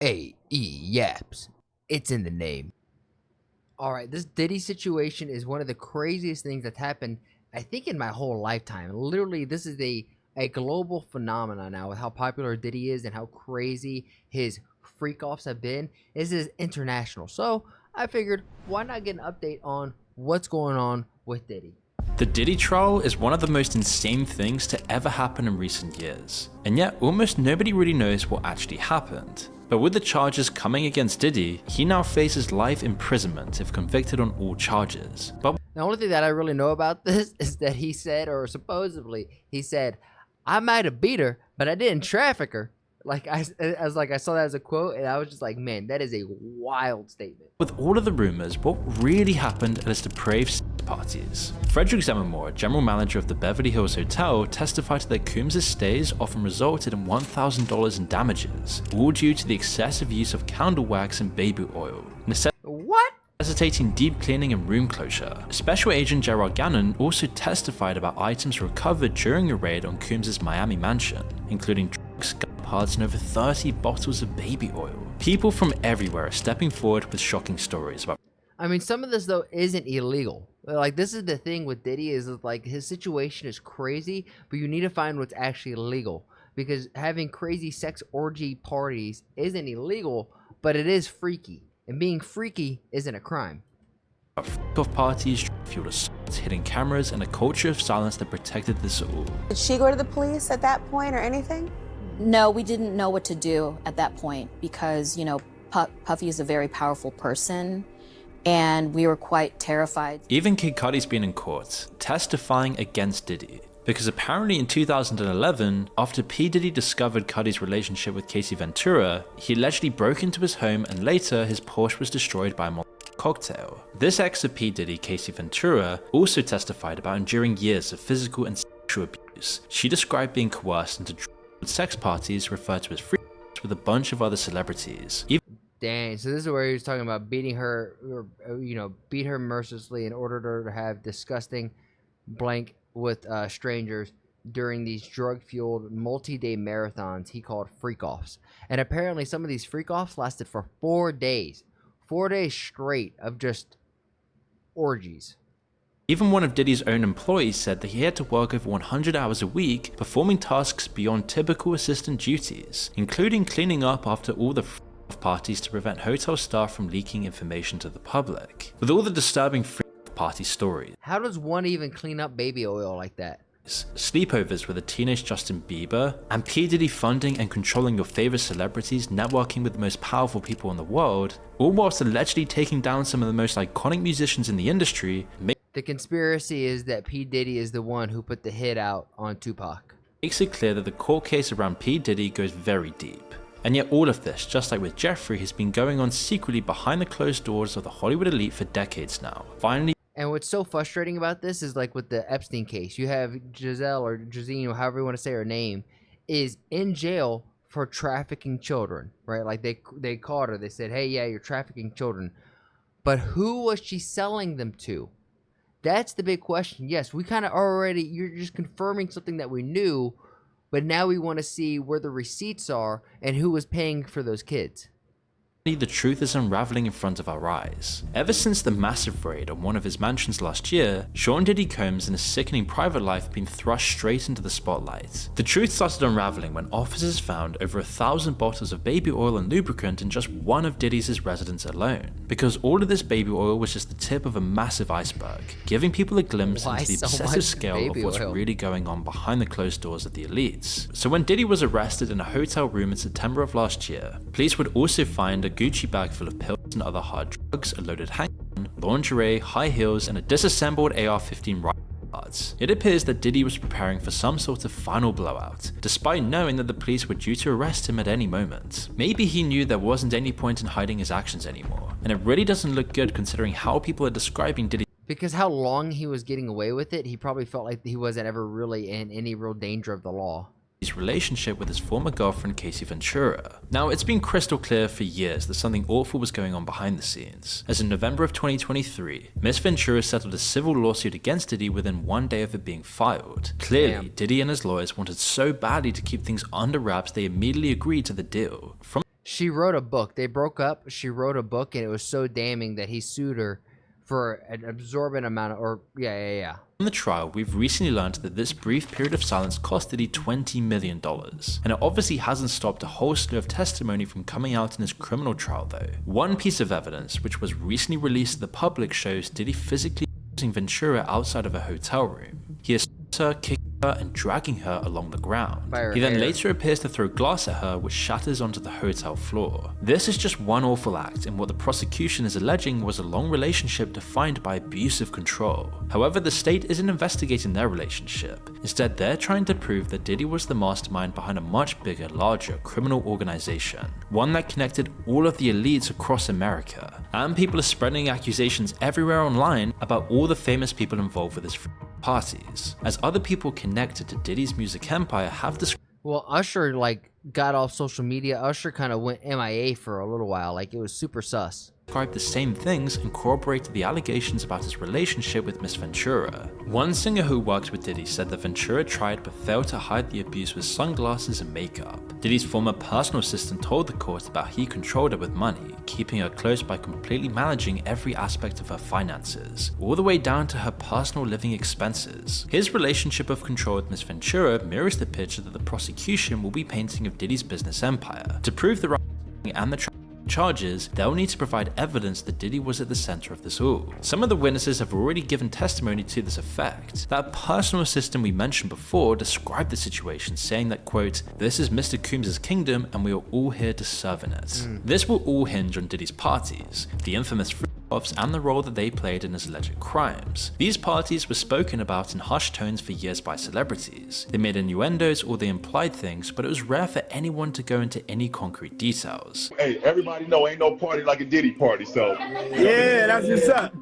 Yaps. It's in the name. All right, this Diddy situation is one of the craziest things that's happened, I think, in my whole lifetime. Literally, this is a global phenomenon now with how popular Diddy is and how crazy his freak offs have been. This is international. So I figured, why not get an update on what's going on with Diddy? The Diddy trial is one of the most insane things to ever happen in recent years, and yet almost nobody really knows what actually happened. But with the charges coming against Diddy, he now faces life imprisonment if convicted on all charges. But the only thing that I really know about this is that he said, or supposedly he said, I might have beat her, but I didn't traffic her. I saw that as a quote, and I was just like, man, that is a wild statement. with all of the rumors, what really happened at his depraved parties? Frederick Zemmermore, general manager of the Beverly Hills Hotel, testified that Coombs' stays often resulted in $1,000 in damages, all due to the excessive use of candle wax and baby oil. What? Necessitating deep cleaning and room closure. Special Agent Gerard Gannon also testified about items recovered during a raid on Coombs' Miami mansion, including drugs, gun parts, and over 30 bottles of baby oil. People from everywhere are stepping forward with shocking stories about. I mean, some of this though isn't illegal. Like, this is the thing with Diddy, is like his situation is crazy, but you need to find what's actually legal, because having crazy sex orgy parties isn't illegal, but it is freaky. And being freaky isn't a crime. Off parties, fueled assaults, hidden cameras, and a culture of silence that protected this all. Did she go to the police at that point or anything? No, we didn't know what to do at that point because, you know, Puffy is a very powerful person and we were quite terrified. Even Kid Cudi's been in court, testifying against Diddy. Because apparently in 2011, after P. Diddy discovered Cudi's relationship with Casey Ventura, he allegedly broke into his home and later his Porsche was destroyed by a Molotov cocktail. This ex of P. Diddy, Casey Ventura, also testified about enduring years of physical and sexual abuse. She described being coerced into sex parties referred to as free with a bunch of other celebrities. Dang, so this is where he was talking about beating her, or, you know, beat her mercilessly in order to have disgusting blank with strangers during these drug-fueled multi-day marathons he called freak-offs. And apparently some of these freak-offs lasted for 4 days. 4 days straight of just orgies. Even one of Diddy's own employees said that he had to work over 100 hours a week, performing tasks beyond typical assistant duties, including cleaning up after all the parties to prevent hotel staff from leaking information to the public. With all the disturbing party stories. How does one even clean up baby oil like that? Sleepovers with a teenage Justin Bieber, and P. Diddy funding and controlling your favorite celebrities, networking with the most powerful people in the world, all whilst allegedly taking down some of the most iconic musicians in the industry. The conspiracy is that P. Diddy is the one who put the hit out on Tupac. Makes it clear that the court case around P. Diddy goes very deep. And yet all of this, just like with Jeffrey, has been going on secretly behind the closed doors of the Hollywood elite for decades now. Finally. And what's so frustrating about this is, like with the Epstein case, you have Giselle, or Josine, or however you want to say her name, is in jail for trafficking children, right? Like they caught her, they said, hey, yeah, you're trafficking children. But who was she selling them to? That's the big question. Yes, we kind of already, you're just confirming something that we knew, but now we want to see where the receipts are and who was paying for those kids. The truth is unraveling in front of our eyes. Ever since the massive raid on one of his mansions last year, Sean Diddy Combs and his sickening private life have been thrust straight into the spotlight. The truth started unraveling when officers found over 1,000 bottles of baby oil and lubricant in just one of Diddy's residences alone. Because all of this baby oil was just the tip of a massive iceberg, giving people a glimpse into the obsessive scale of what's really going on behind the closed doors of the elites. So when Diddy was arrested in a hotel room in September of last year, police would also find a Gucci bag full of pills and other hard drugs, a loaded handgun, lingerie, high heels, and a disassembled AR-15 rifle cards. It appears that Diddy was preparing for some sort of final blowout, despite knowing that the police were due to arrest him at any moment. Maybe he knew there wasn't any point in hiding his actions anymore, and it really doesn't look good considering how people are describing Diddy. Because how long he was getting away with it, he probably felt like he wasn't ever really in any real danger of the law. His relationship with his former girlfriend Casey Ventura. Now, it's been crystal clear for years that something awful was going on behind the scenes, as in November of 2023, Miss Ventura settled a civil lawsuit against Diddy within 1 day of it being filed. Clearly, Diddy and his lawyers wanted so badly to keep things under wraps they immediately agreed to the deal. She wrote a book. They broke up. She wrote a book, and it was so damning that he sued her for an absorbent amount of, or yeah. From the trial, we've recently learned that this brief period of silence cost Diddy $20 million, and it obviously hasn't stopped a whole slew of testimony from coming out in his criminal trial though. One piece of evidence, which was recently released to the public, shows Diddy physically using Ventura outside of a hotel room. He assaults her, kicking her, and dragging her along the ground. He then later appears to throw glass at her, which shatters onto the hotel floor. This is just one awful act in what the prosecution is alleging was a long relationship defined by abusive control. However, the state isn't investigating their relationship. Instead, they're trying to prove that Diddy was the mastermind behind a much bigger, larger criminal organization, one that connected all of the elites across America. And people are spreading accusations everywhere online about all the famous people involved with his parties, as other people connected to Diddy's music empire have described. Well, Usher like got off social media. Usher kind of went MIA for a little while. Like it was super sus. The same things and corroborated the allegations about his relationship with Miss Ventura. One singer who worked with Diddy said that Ventura tried but failed to hide the abuse with sunglasses and makeup. Diddy's former personal assistant told the court about how he controlled her with money, keeping her close by completely managing every aspect of her finances, all the way down to her personal living expenses. His relationship of control with Miss Ventura mirrors the picture that the prosecution will be painting of Diddy's business empire. To prove the right and the charges, they'll need to provide evidence that Diddy was at the center of this all. Some of the witnesses have already given testimony to this effect. That personal assistant we mentioned before described the situation, saying that, quote, "This is Mr. Coombs' kingdom and we are all here to serve in it." This will all hinge on Diddy's parties, the infamous offs, and the role that they played in his alleged crimes. These parties were spoken about in hushed tones for years by celebrities. They made innuendos or they implied things, but it was rare for anyone to go into any concrete details. Hey, everybody know ain't no party like a Diddy party, so. Yeah, that's what's up.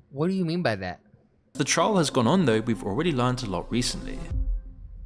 What do you mean by that? As the trial has gone on though, we've already learned a lot recently.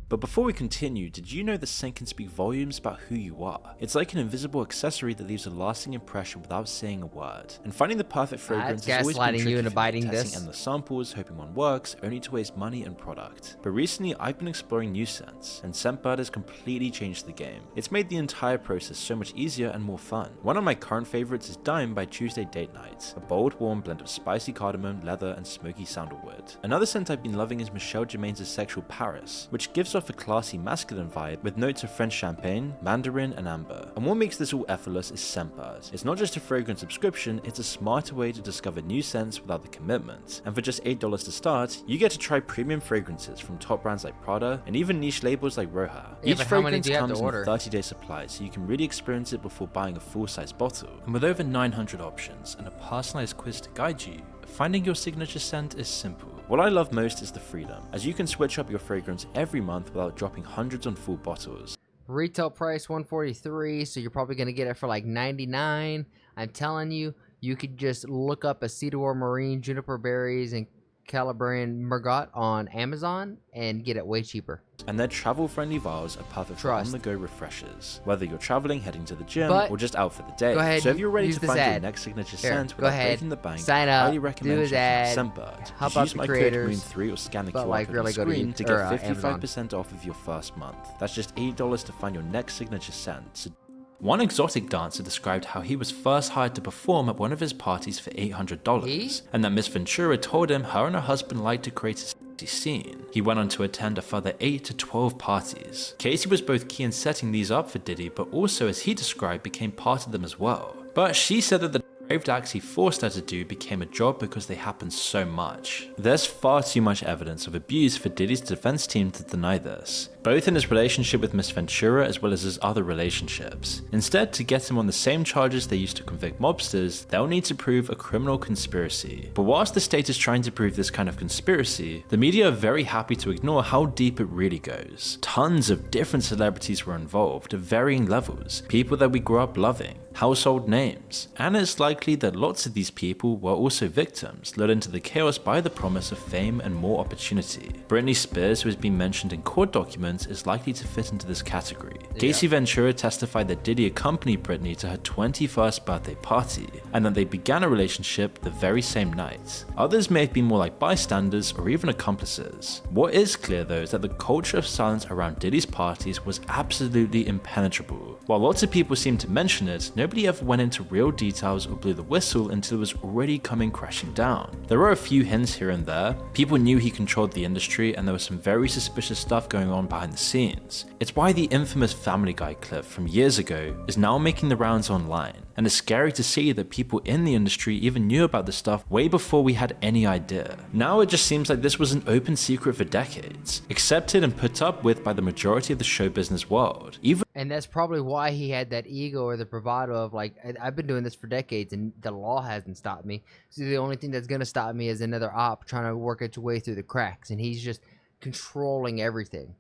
But before we continue, did you know the scent can speak volumes about who you are? It's like an invisible accessory that leaves a lasting impression without saying a word. And finding the perfect fragrance has always been gaslighting tricky you into for me, biting testing this. endless samples, hoping one works, only to waste money and product. But recently, I've been exploring new scents, and Scentbird has completely changed the game. It's made the entire process so much easier and more fun. One of my current favorites is Dime by Tuesday Date Night, a bold, warm blend of spicy cardamom, leather, and smoky sandalwood. Another scent I've been loving is Michelle Germain's Sexual Paris, which gives off a classy masculine vibe with notes of French champagne, mandarin, and amber. And what makes this all effortless is Scentbird. It's not just a fragrance subscription, it's a smarter way to discover new scents without the commitment. And for just $8 to start, you get to try premium fragrances from top brands like Prada and even niche labels like Roja. Yeah, Each but how many fragrance do you have to comes in a order? 30-day supply, so you can really experience it before buying a full-size bottle. And with over 900 options and a personalized quiz to guide you, finding your signature scent is simple. What I love most is the freedom, as you can switch up your fragrance every month without dropping hundreds on full bottles. Retail price $143, so you're probably gonna get it for like $99. I'm telling you, you could just look up Acetor Marine, Juniper Berries, and Calabrian Mergot on Amazon and get it way cheaper. And their travel-friendly vials are perfect for Trust. on-the-go refreshers, whether you're traveling, heading to the gym, But or just out for the day. go ahead, So if you're ready use to this find your ad. next signature Here, scent go without ahead, breaking the bank, sign I up, highly do recommend his checking out ad, Scentbird. help Just out use the my creators, code Moon3 or scan the but, QR like, code really on the go to screen to Amazon. get 55% off of your first month. That's just $8 to find your next signature scent. So one exotic dancer described how he was first hired to perform at one of his parties for $800, and that Miss Ventura told him her and her husband liked to create a sexy scene. He went on to attend a further 8 to 12 parties. Casey was both key in setting these up for Diddy, but also, as he described, became part of them as well. But she said that the depraved acts he forced her to do became a job because they happened so much. There's far too much evidence of abuse for Diddy's defense team to deny this, both in his relationship with Miss Ventura as well as his other relationships. Instead, to get him on the same charges they used to convict mobsters, they'll need to prove a criminal conspiracy. But whilst the state is trying to prove this kind of conspiracy, the media are very happy to ignore how deep it really goes. Tons of different celebrities were involved at varying levels, people that we grew up loving. household names, and it's likely that lots of these people were also victims lured into the chaos by the promise of fame and more opportunity. Britney Spears, who has been mentioned in court documents, is likely to fit into this category. Casey Ventura testified that Diddy accompanied Britney to her 21st birthday party, and that they began a relationship the very same night. Others may have been more like bystanders or even accomplices. What is clear though is that the culture of silence around Diddy's parties was absolutely impenetrable. While lots of people seem to mention it, nobody ever went into real details or blew the whistle until it was already coming crashing down. There were a few hints here and there. People knew he controlled the industry, and there was some very suspicious stuff going on behind the scenes. It's why the infamous Family Guy clip from years ago is now making the rounds online, and it's scary to see that people in the industry even knew about this stuff way before we had any idea. Now it just seems like this was an open secret for decades, accepted and put up with by the majority of the show business world. And that's probably why he had that ego or the bravado of like, I've been doing this for decades and the law hasn't stopped me. So the only thing that's going to stop me is another op trying to work its way through the cracks. And he's just controlling everything.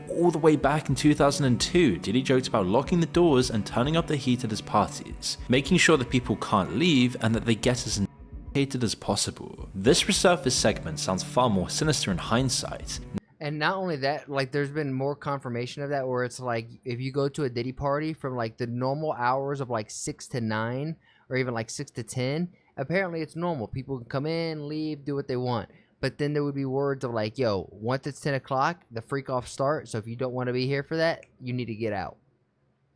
All the way back in 2002, Diddy joked about locking the doors and turning up the heat at his parties, making sure that people can't leave and that they get as intoxicated as possible. This resurfaced segment sounds far more sinister in hindsight. And not only that, like there's been more confirmation of that where it's like if you go to a Diddy party from like the normal hours of like 6 to 9 or even like 6 to 10, apparently it's normal. People can come in, leave, do what they want. But then there would be words of like, yo, once it's 10 o'clock, the freak off start. So if you don't want to be here for that, you need to get out.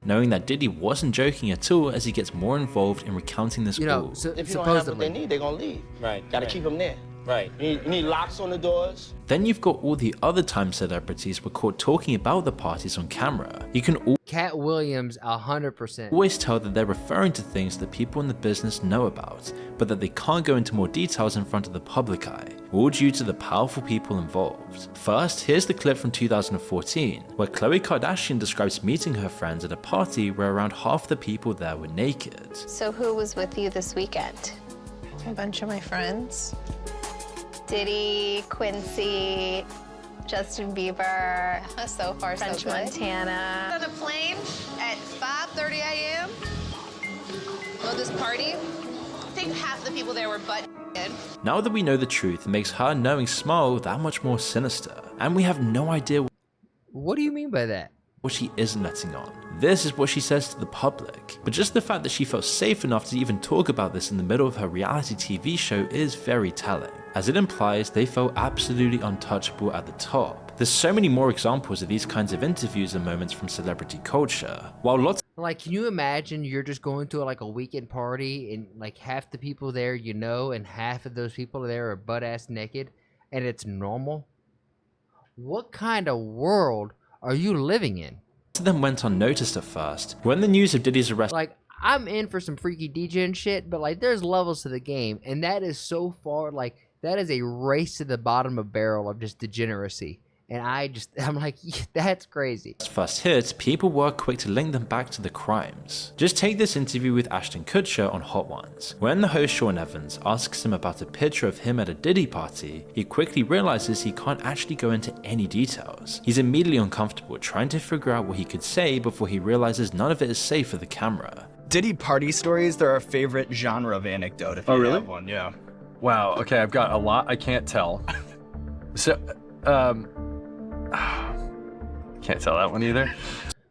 Knowing that Diddy wasn't joking at all as he gets more involved in recounting this all. So if you don't have what they need, they're gonna leave. Right. Gotta keep them there. Right. You need locks on the doors. Then you've got all the other time celebrities were caught talking about the parties on camera. You can Cat Williams, 100%. always tell that they're referring to things that people in the business know about, but that they can't go into more details in front of the public eye, all due to the powerful people involved. First, here's the clip from 2014, where Khloe Kardashian describes meeting her friends at a party where around half the people there were naked. So who was with you this weekend? A bunch of my friends. Diddy, Quincy, Justin Bieber, So far, French so good. Montana. On a plane at 5:30 a.m. on this party. I think half the people there were butt naked. Now that we know the truth, it makes her knowing Smile that much more sinister, and we have no idea What do you mean by that? what she isn't letting on. This is what she says to the public. But just the fact that she felt safe enough to even talk about this in the middle of her reality TV show is very telling, as it implies they felt absolutely untouchable at the top. There's so many more examples of these kinds of interviews and moments from celebrity culture. While lots Like, can you imagine you're just going to like a weekend party and like half the people there you know, and half of those people there are butt ass naked, and it's normal? What kind of world are you living in? of them went unnoticed at first, when the news of Diddy's arrest Like, I'm in for some freaky DJ and shit, but like there's levels to the game, and that is so far, like that is a race to the bottom of barrel of just degeneracy. And I'm like, that's crazy. first hit, people were quick to link them back to the crimes. Just take this interview with Ashton Kutcher on Hot Ones. When the host Sean Evans asks him about a picture of him at a Diddy party, he quickly realizes he can't actually go into any details. He's immediately uncomfortable, trying to figure out what he could say before he realizes none of it is safe for the camera. Diddy party stories, they're our favorite genre of anecdote. If you really? have one, yeah. Wow, okay, I've got a lot I can't tell. So, can't tell that one either.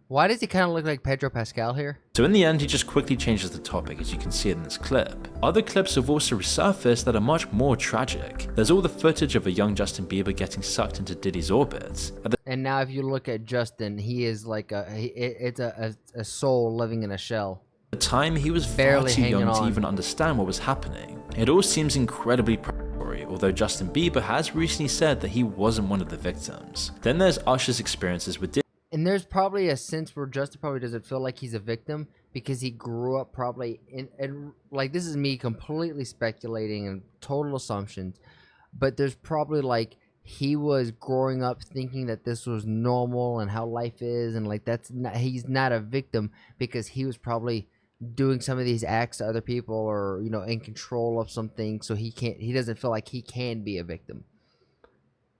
Why does he kind of look like Pedro Pascal here? So in the end, he just quickly changes the topic, as you can see in this clip. Other clips have also resurfaced that are much more tragic. There's all the footage of a young Justin Bieber getting sucked into Diddy's orbit. And now if you look at Justin, he is like it's a soul living in a shell. At the time, he was Barely far too hanging young to on. even understand what was happening. It all seems incredibly predatory, although Justin Bieber has recently said that he wasn't one of the victims. Then there's Usher's experiences with Diddy. And there's probably a sense where Justin probably doesn't feel like he's a victim because he grew up probably in like, this is me completely speculating and total assumptions, but there's probably like he was growing up thinking that this was normal and how life is, and like he's not a victim because he was probably doing some of these acts to other people, or you know, in control of something, so he doesn't feel like he can be a victim.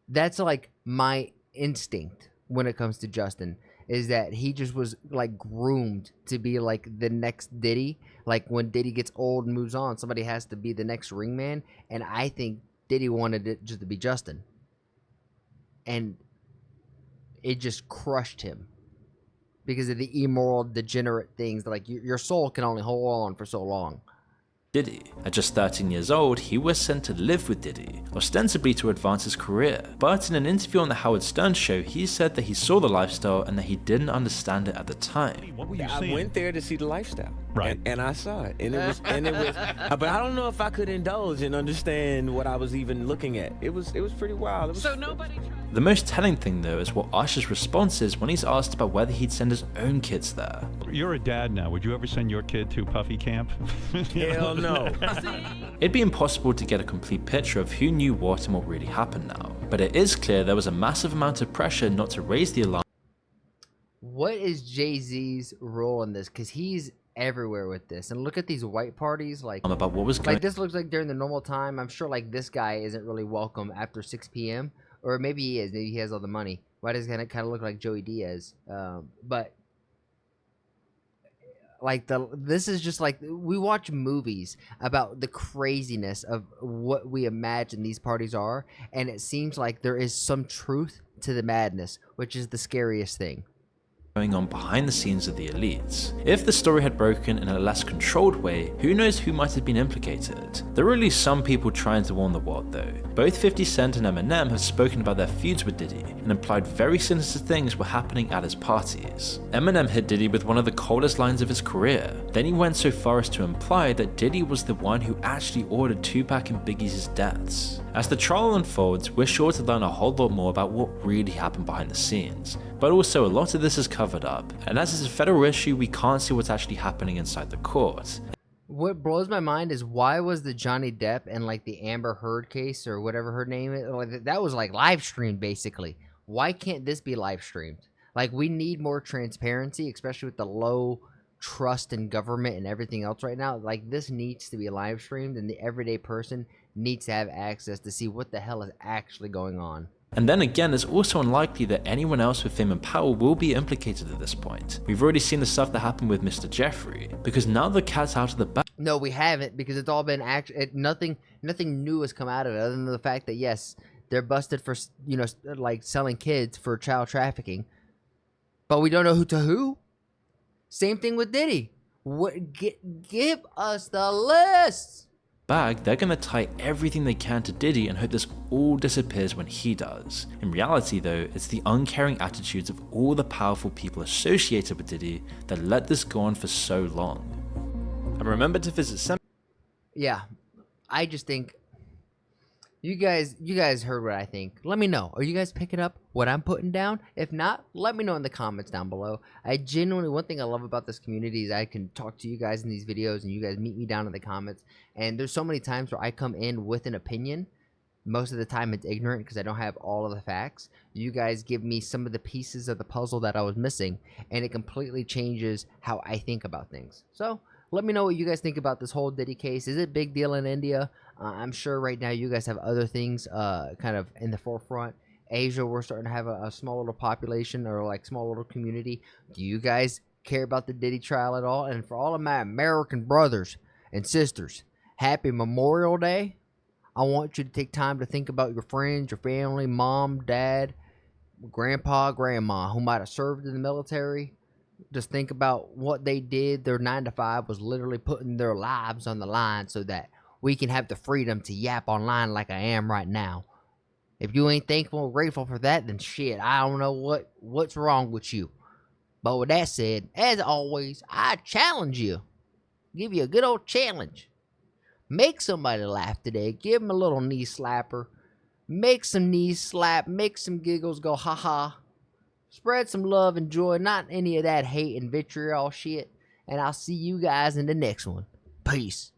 That's like my instinct when it comes to Justin. is that he just was like groomed to be like the next Diddy. Like when Diddy gets old and moves on, somebody has to be the next ring man. And I think Diddy wanted it just to be Justin. And it just crushed him because of the immoral, degenerate things that, like, your soul can only hold on for so long. Diddy. At just 13 years old, he was sent to live with Diddy, ostensibly to advance his career. But in an interview on the Howard Stern show, he said that he saw the lifestyle and that he didn't understand it at the time. What were you saying? I went there to see the lifestyle, right? And I saw it, and it was, but I don't know if I could indulge and understand what I was even looking at. It was pretty wild. So nobody. The most telling thing though is what Usher's response is when he's asked about whether he'd send his own kids there. You're a dad now. Would you ever send your kid to Puffy camp? Hell no. It'd be impossible to get a complete picture of who knew what and what really happened now, but it is clear there was a massive amount of pressure not to raise the alarm. What is Jay-Z's role in this? Because he's everywhere with this, and look at these white parties, like about what was going. Like this looks like during the normal time. I'm sure like this guy isn't really welcome after 6 p.m. Or maybe he is. Maybe he has all the money. Why does it kind of look like Joey Diaz? But like this is just like we watch movies about the craziness of what we imagine these parties are, and it seems like there is some truth to the madness, which is the scariest thing going on behind the scenes of the elites. If the story had broken in a less controlled way, who knows who might have been implicated. There are at least some people trying to warn the world though. Both 50 Cent and Eminem have spoken about their feuds with Diddy and implied very sinister things were happening at his parties. Eminem hit Diddy with one of the coldest lines of his career. Then he went so far as to imply that Diddy was the one who actually ordered Tupac and Biggie's deaths. As the trial unfolds, we're sure to learn a whole lot more about what really happened behind the scenes, but also a lot of this is covered up, and as it's a federal issue, we can't see what's actually happening inside the court. What blows my mind is why was the Johnny Depp and like the Amber Heard case or whatever her name is, like, that was like live streamed basically. Why can't this be live streamed? Like, we need more transparency, especially with the low trust in government and everything else right now. Like, this needs to be live streamed, and the everyday person needs to have access to see what the hell is actually going on. And then again, it's also unlikely that anyone else with fame and power will be implicated at this point. We've already seen the stuff that happened with Mr. Jeffrey, because now the cat's out of the bag. No, we haven't, because it's all been nothing new has come out of it other than the fact that yes, they're busted for, you know, like selling kids for child trafficking, but we don't know who to who. Same thing with Diddy. Give us the list. Bag, they're gonna tie everything they can to Diddy and hope this all disappears when he does. In reality though, it's the uncaring attitudes of all the powerful people associated with Diddy that let this go on for so long. And remember to visit some. Yeah, I just think you guys heard what I think. Let me know. Are you guys picking up what I'm putting down? If not, let me know in the comments down below. I genuinely, one thing I love about this community is I can talk to you guys in these videos and you guys meet me down in the comments. And there's so many times where I come in with an opinion. Most of the time it's ignorant because I don't have all of the facts. You guys give me some of the pieces of the puzzle that I was missing, and it completely changes how I think about things. So let me know what you guys think about this whole Diddy case. Is it a big deal in India? I'm sure right now you guys have other things kind of in the forefront. Asia, we're starting to have a small little population or like small little community. Do you guys care about the Diddy trial at all? And for all of my American brothers and sisters, happy Memorial Day. I want you to take time to think about your friends, your family, mom, dad, grandpa, grandma who might have served in the military. Just think about what they did. Their 9-to-5 was literally putting their lives on the line so that we can have the freedom to yap online like I am right now. If you ain't thankful or grateful for that, then shit, I don't know what's wrong with you. But with that said, as always, I challenge you. Give you a good old challenge. Make somebody laugh today. Give them a little knee slapper. Make some knees slap. Make some giggles go ha ha. Spread some love and joy. Not any of that hate and vitriol shit. And I'll see you guys in the next one. Peace.